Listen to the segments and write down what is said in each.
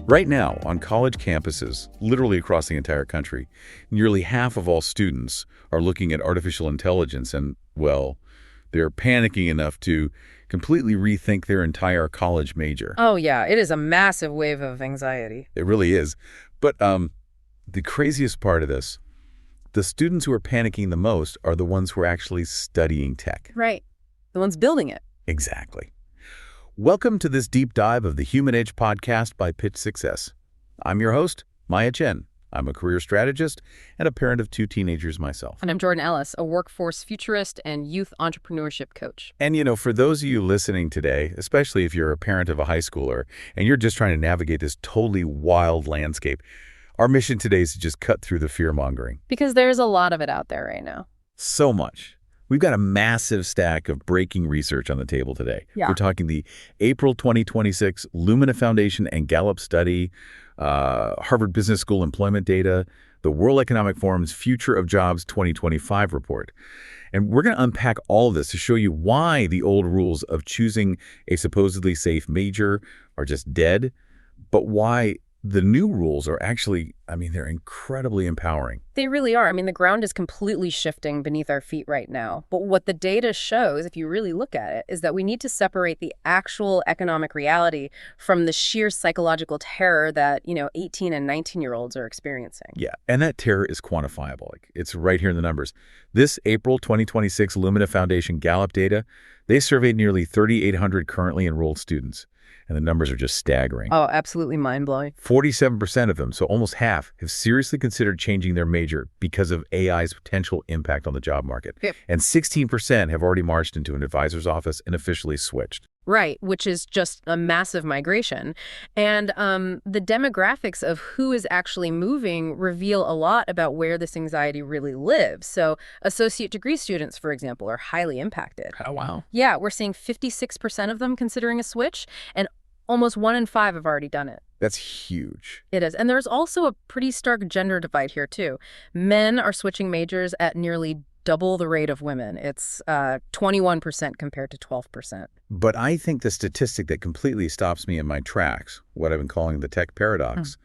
Right now, on college campuses, literally across the entire country, nearly half of all students are looking at artificial intelligence and, well, they're panicking enough to completely rethink their entire college major. Oh, yeah, it is a massive wave of anxiety. It really is. But the craziest part of this, the students who are panicking the most are the ones who are actually studying tech. Right. The ones building it. Exactly. Welcome to this deep dive of the Human Edge podcast by Pitch Success. I'm your host, Maya Chen. I'm a career strategist and a parent of 2 teenagers myself. And I'm Jordan Ellis, a workforce futurist and youth entrepreneurship coach. And for those of you listening today, especially if you're a parent of a high schooler and you're just trying to navigate this totally wild landscape, our mission today is to just cut through the fear-mongering. Because there's a lot of it out there right now. So much. We've got a massive stack of breaking research on the table today. Yeah. We're talking the April 2026 Lumina Foundation and Gallup study, Harvard Business School employment data, the World Economic Forum's Future of Jobs 2025 report. And we're going to unpack all of this to show you why the old rules of choosing a supposedly safe major are just dead, but why the new rules are actually, they're incredibly empowering. They really are. The ground is completely shifting beneath our feet right now. But what the data shows, if you really look at it, is that we need to separate the actual economic reality from the sheer psychological terror that, 18 and 19-year-olds are experiencing. Yeah, and that terror is quantifiable. It's right here in the numbers. This April 2026 Lumina Foundation Gallup data, they surveyed nearly 3,800 currently enrolled students. And the numbers are just staggering. Oh, absolutely mind-blowing. 47% of them, so almost half, have seriously considered changing their major because of AI's potential impact on the job market. Yep. And 16% have already marched into an advisor's office and officially switched. Right, which is just a massive migration. And the demographics of who is actually moving reveal a lot about where this anxiety really lives. So associate degree students, for example, are highly impacted. Oh, wow. Yeah, we're seeing 56% of them considering a switch, and almost 1 in 5 have already done it. That's huge. It is. And there's also a pretty stark gender divide here, too. Men are switching majors at nearly double the rate of women. It's 21% compared to 12%. But I think the statistic that completely stops me in my tracks, what I've been calling the tech paradox,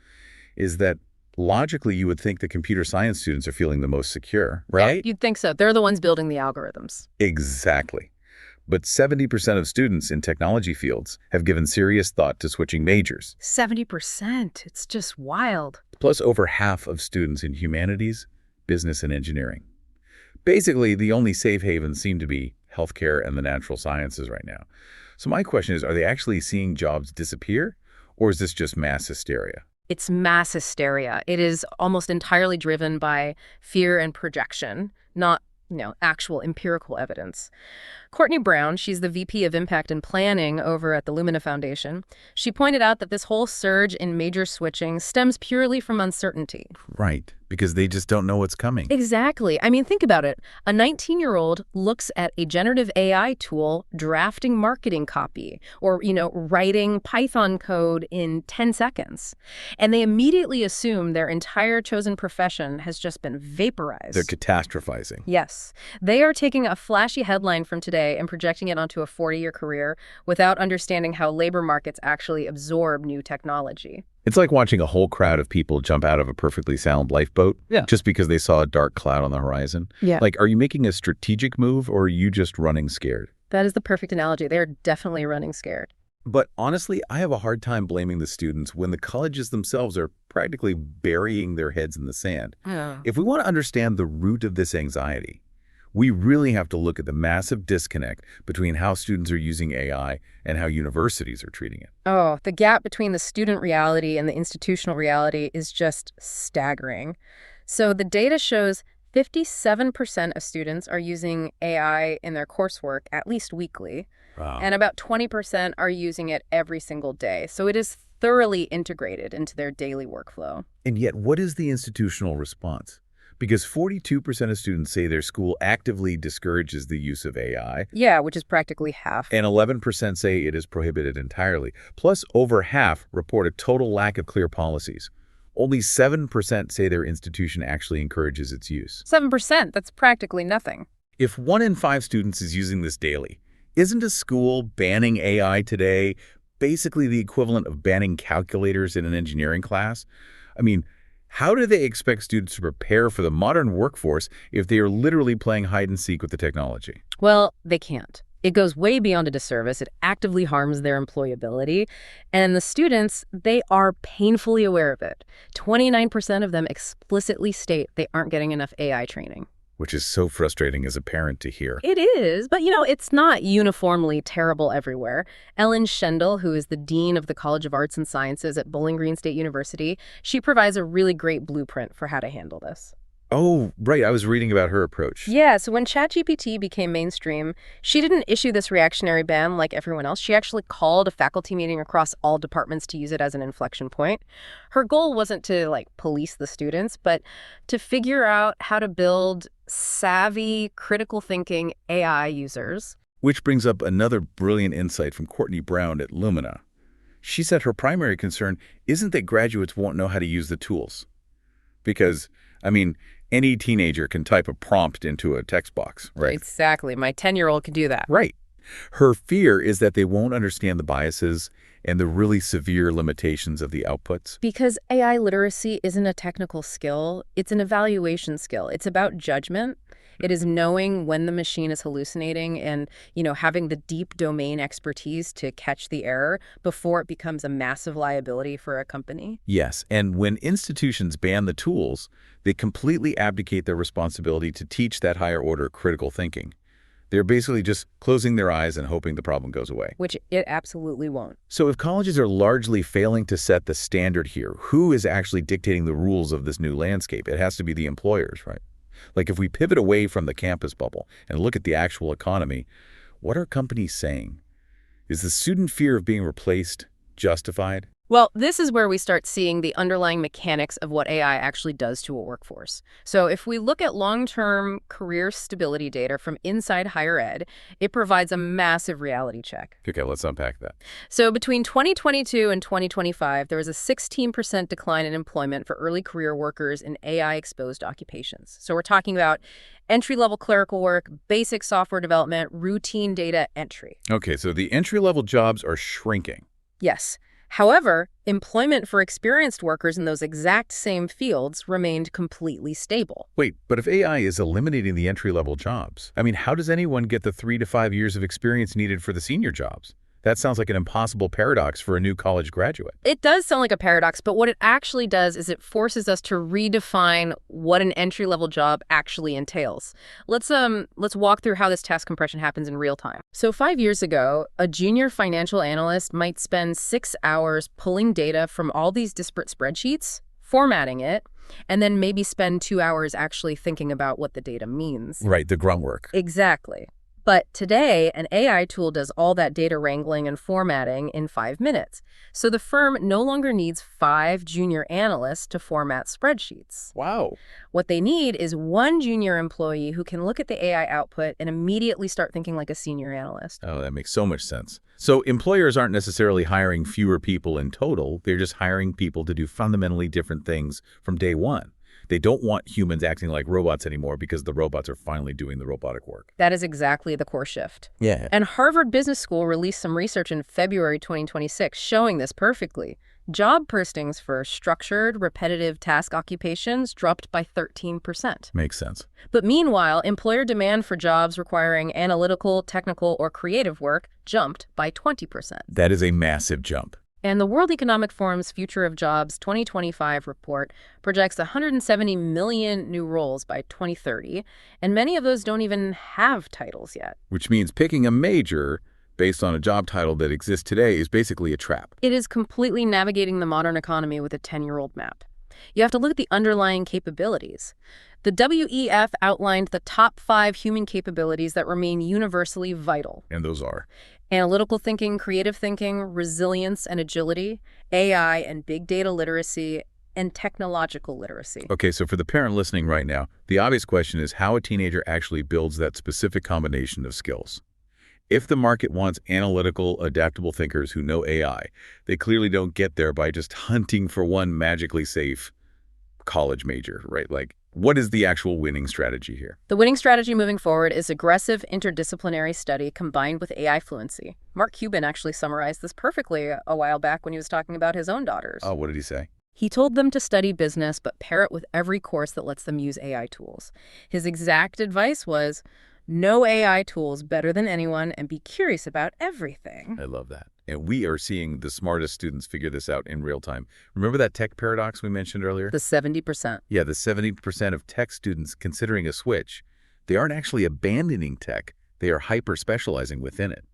is that logically you would think the computer science students are feeling the most secure, right? Yeah, you'd think so. They're the ones building the algorithms. Exactly. But 70% of students in technology fields have given serious thought to switching majors. 70%. It's just wild. Plus over half of students in humanities, business, and engineering. Basically, the only safe havens seem to be healthcare and the natural sciences right now. So my question is, are they actually seeing jobs disappear, or is this just mass hysteria? It's mass hysteria. It is almost entirely driven by fear and projection, not actual empirical evidence. Courtney Brown, she's the VP of Impact and Planning over at the Lumina Foundation. She pointed out that this whole surge in major switching stems purely from uncertainty. Right, because they just don't know what's coming. Exactly. Think about it. A 19-year-old looks at a generative AI tool drafting marketing copy or, writing Python code in 10 seconds. And they immediately assume their entire chosen profession has just been vaporized. They're catastrophizing. Yes. They are taking a flashy headline from today and projecting it onto a 40-year career without understanding how labor markets actually absorb new technology. It's like watching a whole crowd of people jump out of a perfectly sound lifeboat just because they saw a dark cloud on the horizon. Yeah. Are you making a strategic move or are you just running scared? That is the perfect analogy. They're definitely running scared. But honestly, I have a hard time blaming the students when the colleges themselves are practically burying their heads in the sand. Yeah. If we want to understand the root of this anxiety, we really have to look at the massive disconnect between how students are using AI and how universities are treating it. Oh, the gap between the student reality and the institutional reality is just staggering. So the data shows 57% of students are using AI in their coursework at least weekly. Wow. And about 20% are using it every single day. So it is thoroughly integrated into their daily workflow. And yet, what is the institutional response? Because 42% of students say their school actively discourages the use of AI. Yeah, which is practically half. And 11% say it is prohibited entirely. Plus, over half report a total lack of clear policies. Only 7% say their institution actually encourages its use. 7%, that's practically nothing. If 1 in 5 students is using this daily, isn't a school banning AI today basically the equivalent of banning calculators in an engineering class. I mean, how do they expect students to prepare for the modern workforce if they are literally playing hide and seek with the technology? Well, they can't. It goes way beyond a disservice. It actively harms their employability. And the students, they are painfully aware of it. 29% of them explicitly state they aren't getting enough AI training. Which is so frustrating as a parent to hear. It is, but it's not uniformly terrible everywhere. Ellen Schendel, who is the dean of the College of Arts and Sciences at Bowling Green State University, she provides a really great blueprint for how to handle this. Oh, right. I was reading about her approach. Yeah, so when ChatGPT became mainstream, she didn't issue this reactionary ban like everyone else. She actually called a faculty meeting across all departments to use it as an inflection point. Her goal wasn't to, police the students, but to figure out how to build savvy, critical thinking AI users. Which brings up another brilliant insight from Courtney Brown at Lumina. She said her primary concern isn't that graduates won't know how to use the tools. Because, any teenager can type a prompt into a text box, right? Exactly. My 10-year-old can do that. Right. Her fear is that they won't understand the biases and the really severe limitations of the outputs. Because AI literacy isn't a technical skill, it's an evaluation skill. It's about judgment. It is knowing when the machine is hallucinating and, having the deep domain expertise to catch the error before it becomes a massive liability for a company. Yes, and when institutions ban the tools, they completely abdicate their responsibility to teach that higher order critical thinking. They're basically just closing their eyes and hoping the problem goes away. Which it absolutely won't. So if colleges are largely failing to set the standard here, who is actually dictating the rules of this new landscape? It has to be the employers, right? If we pivot away from the campus bubble and look at the actual economy, what are companies saying? Is the student fear of being replaced justified? Well, this is where we start seeing the underlying mechanics of what AI actually does to a workforce. So if we look at long-term career stability data from inside higher ed, it provides a massive reality check. Okay, let's unpack that. So between 2022 and 2025, there was a 16% decline in employment for early career workers in AI-exposed occupations. So we're talking about entry-level clerical work, basic software development, routine data entry. Okay, so the entry-level jobs are shrinking. Yes. However, employment for experienced workers in those exact same fields remained completely stable. Wait, but if AI is eliminating the entry-level jobs, how does anyone get the 3 to 5 years of experience needed for the senior jobs? That sounds like an impossible paradox for a new college graduate. It does sound like a paradox, but what it actually does is it forces us to redefine what an entry-level job actually entails. Let's walk through how this task compression happens in real time. So 5 years ago, a junior financial analyst might spend 6 hours pulling data from all these disparate spreadsheets, formatting it, and then maybe spend 2 hours actually thinking about what the data means. Right, the grunt work. Exactly. But today, an AI tool does all that data wrangling and formatting in 5 minutes. So the firm no longer needs 5 junior analysts to format spreadsheets. Wow. What they need is 1 junior employee who can look at the AI output and immediately start thinking like a senior analyst. Oh, that makes so much sense. So employers aren't necessarily hiring fewer people in total. They're just hiring people to do fundamentally different things from day one. They don't want humans acting like robots anymore because the robots are finally doing the robotic work. That is exactly the core shift. Yeah. And Harvard Business School released some research in February 2026 showing this perfectly. Job postings for structured, repetitive task occupations dropped by 13%. Makes sense. But meanwhile, employer demand for jobs requiring analytical, technical, or creative work jumped by 20%. That is a massive jump. And the World Economic Forum's Future of Jobs 2025 report projects 170 million new roles by 2030, and many of those don't even have titles yet. Which means picking a major based on a job title that exists today is basically a trap. It is completely navigating the modern economy with a 10-year-old map. You have to look at the underlying capabilities. The WEF outlined the top 5 human capabilities that remain universally vital. And those are? Analytical thinking, creative thinking, resilience and agility, AI and big data literacy, and technological literacy. Okay, so for the parent listening right now, the obvious question is how a teenager actually builds that specific combination of skills. If the market wants analytical, adaptable thinkers who know AI, they clearly don't get there by just hunting for one magically safe college major, right? Like, what is the actual winning strategy here? The winning strategy moving forward is aggressive interdisciplinary study combined with AI fluency. Mark Cuban actually summarized this perfectly a while back when he was talking about his own daughters. Oh, what did he say? He told them to study business, but pair it with every course that lets them use AI tools. His exact advice was, know AI tools better than anyone and be curious about everything. I love that. And we are seeing the smartest students figure this out in real time. Remember that tech paradox we mentioned earlier? The 70%. Yeah, the 70% of tech students considering a switch, they aren't actually abandoning tech. They are hyper-specializing within it.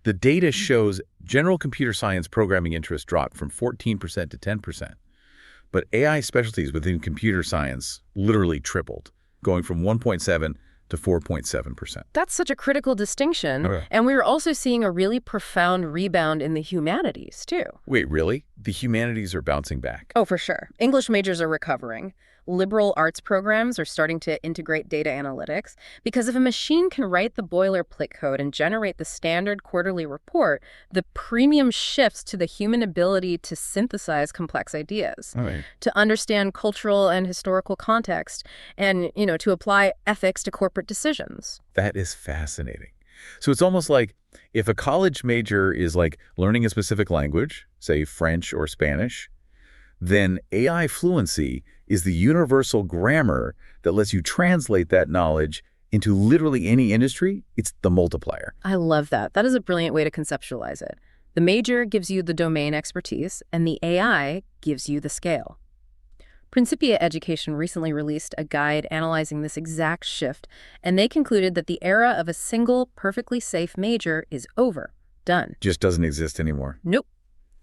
The data shows general computer science programming interest dropped from 14% to 10%. But AI specialties within computer science literally tripled, going from 1.7 to 4.7%. That's such a critical distinction. Okay. And we're also seeing a really profound rebound in the humanities, too. Wait, really? The humanities are bouncing back. Oh, for sure. English majors are recovering. Liberal arts programs are starting to integrate data analytics because if a machine can write the boilerplate code and generate the standard quarterly report, the premium shifts to the human ability to synthesize complex ideas, All right. to understand cultural and historical context, and, to apply ethics to corporate decisions. That is fascinating. So it's almost like if a college major is like learning a specific language, say French or Spanish, then AI fluency is the universal grammar that lets you translate that knowledge into literally any industry. It's the multiplier. I love that. That is a brilliant way to conceptualize it. The major gives you the domain expertise, and the AI gives you the scale. Principia Education recently released a guide analyzing this exact shift, and they concluded that the era of a single, perfectly safe major is over. Done. Just doesn't exist anymore. Nope.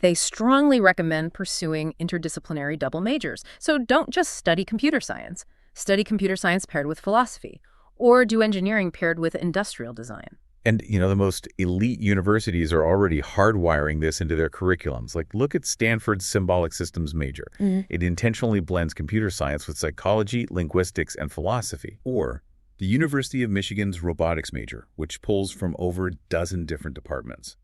They strongly recommend pursuing interdisciplinary double majors. So don't just study computer science. Study computer science paired with philosophy, or do engineering paired with industrial design. And, the most elite universities are already hardwiring this into their curriculums. Like, look at Stanford's symbolic systems major. It intentionally blends computer science with psychology, linguistics, and philosophy. Or the University of Michigan's robotics major, which pulls from over a dozen different departments.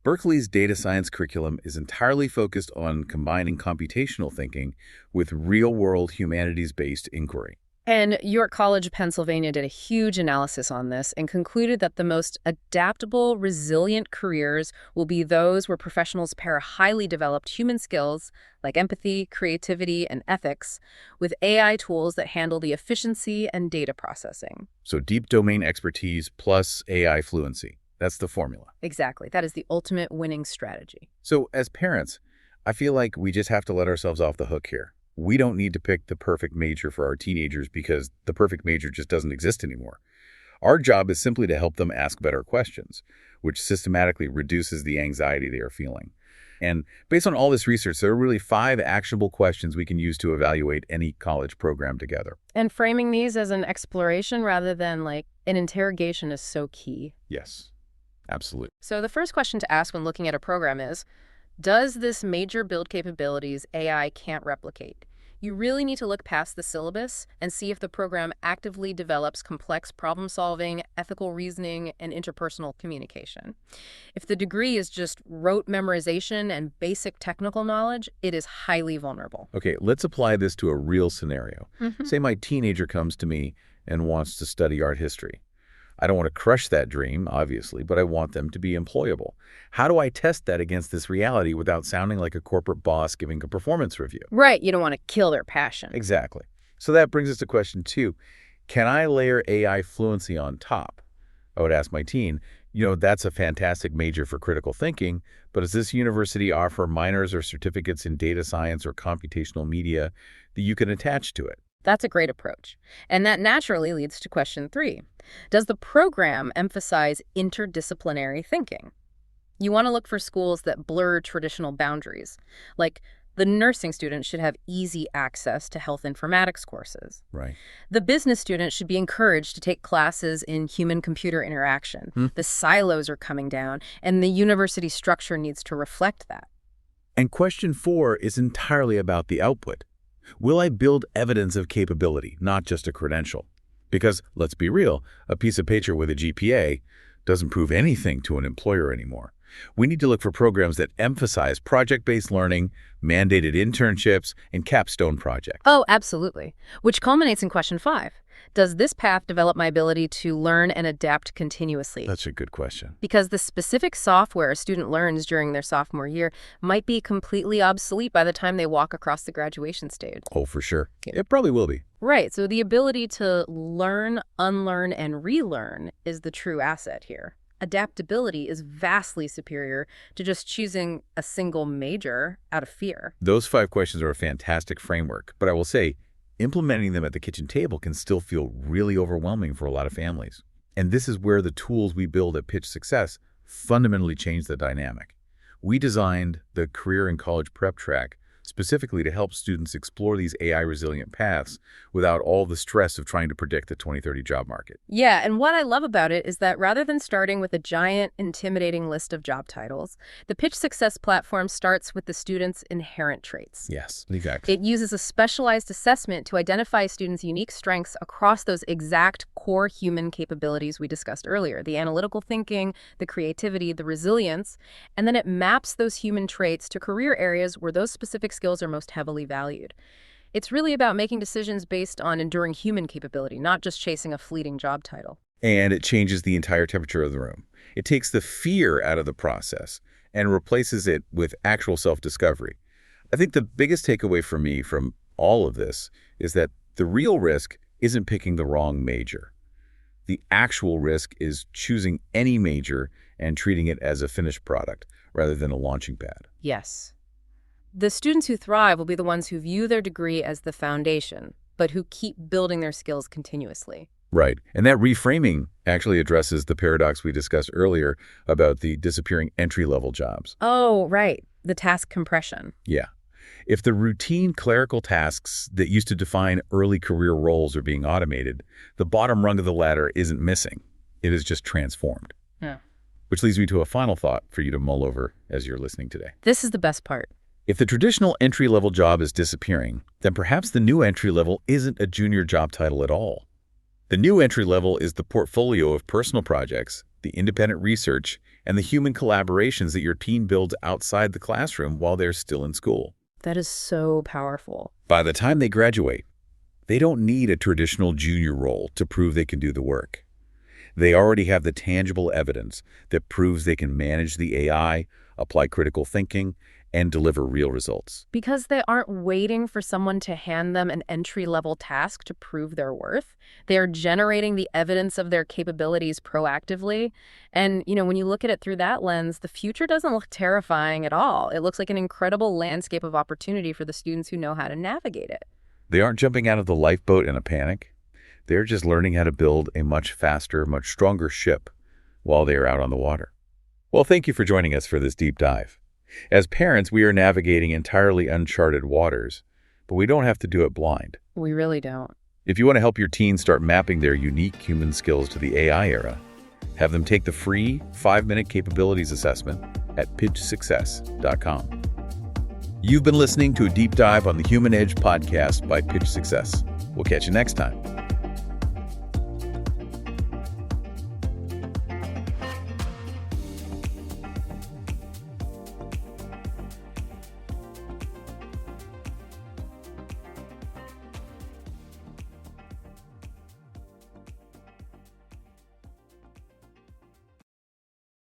Berkeley's data science curriculum is entirely focused on combining computational thinking with real-world humanities-based inquiry. And York College, Pennsylvania did a huge analysis on this and concluded that the most adaptable, resilient careers will be those where professionals pair highly developed human skills like empathy, creativity, and ethics with AI tools that handle the efficiency and data processing. So deep domain expertise plus AI fluency. That's the formula. Exactly. That is the ultimate winning strategy. So as parents, I feel like we just have to let ourselves off the hook here. We don't need to pick the perfect major for our teenagers because the perfect major just doesn't exist anymore. Our job is simply to help them ask better questions, which systematically reduces the anxiety they are feeling. And based on all this research, there are really 5 actionable questions we can use to evaluate any college program together. And framing these as an exploration rather than like an interrogation is so key. Yes, absolutely. So the first question to ask when looking at a program is, does this major build capabilities AI can't replicate? You really need to look past the syllabus and see if the program actively develops complex problem-solving, ethical reasoning, and interpersonal communication. If the degree is just rote memorization and basic technical knowledge, it is highly vulnerable. Okay, let's apply this to a real scenario. Say my teenager comes to me and wants to study art history. I don't want to crush that dream, obviously, but I want them to be employable. How do I test that against this reality without sounding like a corporate boss giving a performance review? Right, you don't want to kill their passion. Exactly. So that brings us to question 2. Can I layer AI fluency on top? I would ask my teen, that's a fantastic major for critical thinking, but does this university offer minors or certificates in data science or computational media that you can attach to it? That's a great approach. And that naturally leads to question 3. Does the program emphasize interdisciplinary thinking? You want to look for schools that blur traditional boundaries. Like, the nursing student should have easy access to health informatics courses. Right. The business student should be encouraged to take classes in human-computer interaction. The silos are coming down, and the university structure needs to reflect that. And question 4 is entirely about the output. Will I build evidence of capability, not just a credential? Because, let's be real, a piece of paper with a GPA doesn't prove anything to an employer anymore. We need to look for programs that emphasize project-based learning, mandated internships, and capstone projects. Oh, absolutely. Which culminates in question 5. Does this path develop my ability to learn and adapt continuously? That's a good question. Because the specific software a student learns during their sophomore year might be completely obsolete by the time they walk across the graduation stage. Oh, for sure. It probably will be. Right, so the ability to learn, unlearn, and relearn is the true asset here. Adaptability is vastly superior to just choosing a single major out of fear. Those 5 questions are a fantastic framework, but I will say, implementing them at the kitchen table can still feel really overwhelming for a lot of families. And this is where the tools we build at Pitch Success fundamentally change the dynamic. We designed the career and college prep track specifically to help students explore these AI-resilient paths without all the stress of trying to predict the 2030 job market. Yeah, and what I love about it is that rather than starting with a giant, intimidating list of job titles, the Pitch Success platform starts with the student's inherent traits. Yes, exactly. It uses a specialized assessment to identify students' unique strengths across those exact core human capabilities we discussed earlier, the analytical thinking, the creativity, the resilience, and then it maps those human traits to career areas where those specific skills are most heavily valued. It's really about making decisions based on enduring human capability, not just chasing a fleeting job title. And it changes the entire temperature of the room. It takes the fear out of the process and replaces it with actual self-discovery. I think the biggest takeaway for me from all of this is that the real risk isn't picking the wrong major. The actual risk is choosing any major and treating it as a finished product rather than a launching pad. Yes. The students who thrive will be the ones who view their degree as the foundation, but who keep building their skills continuously. Right. And that reframing actually addresses the paradox we discussed earlier about the disappearing entry-level jobs. Oh, right. The task compression. Yeah. If the routine clerical tasks that used to define early career roles are being automated, the bottom rung of the ladder isn't missing. It is just transformed. Yeah. Which leads me to a final thought for you to mull over as you're listening today. This is the best part. If the traditional entry-level job is disappearing, then perhaps the new entry-level isn't a junior job title at all. The new entry-level is the portfolio of personal projects, the independent research, and the human collaborations that your team builds outside the classroom while they're still in school. That is so powerful. By the time they graduate, they don't need a traditional junior role to prove they can do the work. They already have the tangible evidence that proves they can manage the AI, apply critical thinking, and deliver real results. Because they aren't waiting for someone to hand them an entry-level task to prove their worth. They are generating the evidence of their capabilities proactively. And, when you look at it through that lens, the future doesn't look terrifying at all. It looks like an incredible landscape of opportunity for the students who know how to navigate it. They aren't jumping out of the lifeboat in a panic. They're just learning how to build a much faster, much stronger ship while they are out on the water. Well, thank you for joining us for this deep dive. As parents, we are navigating entirely uncharted waters, but we don't have to do it blind. We really don't. If you want to help your teens start mapping their unique human skills to the AI era, have them take the free 5-minute capabilities assessment at pitchsuccess.com. You've been listening to a deep dive on the Human Edge podcast by Pitch Success. We'll catch you next time.